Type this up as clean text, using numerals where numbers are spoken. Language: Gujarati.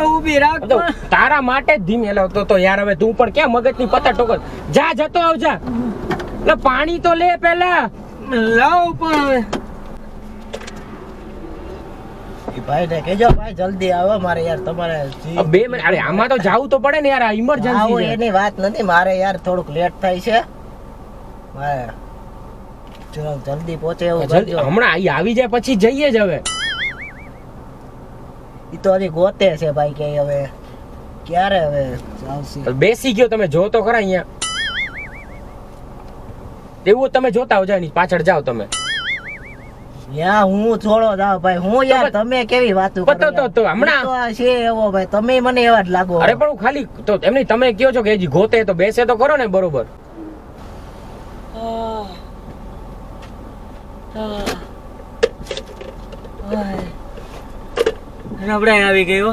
ઊભી રાખ તો તારા માટે જ ધીમે લાવતો તો યાર. હવે તું પણ ક્યાં મગજની પતા ટોકર. જા જતો આવજા. એટલે પાણી તો લે પેલા. લાવ પણ હવે ભાઈ ને કેજો ભાઈ જલ્દી આવો મારે યાર તમારે 2 મિનિટ. અરે આમાં તો જાવું તો પડે ને યાર. આ ઇમરજન્સી આવો છે. એની વાત નથી મારે યાર થોડુંક લેટ થાય છે મારે જલ્દી પહોંચે એવું જલ્દી કરજો. હમણાં અહીં આવી જાય પછી જઈએ જ હવે. ઈ તો હજી ગોતે છે ભાઈ કે હવે ક્યારે હવે આવશે. બેસી ગયો તમે જો તો ખરા અહીંયા. એવું તમે જોતા આવજો એની પાછળ જાઓ તમે. યા હું છોડો જાવ ભાઈ હું યાર તમે કેવી વાતો કરો પતો તો હમણાં. ઈ તો આ છે એવો ભાઈ તમે મને એવા જ લાગો. અરે પણ હું ખાલી તો એમની તમે કયો છો કે હજી ગોતે તો બેસે તો ખરો ને બરોબર. નબળાઈ આવી ગઈ હો.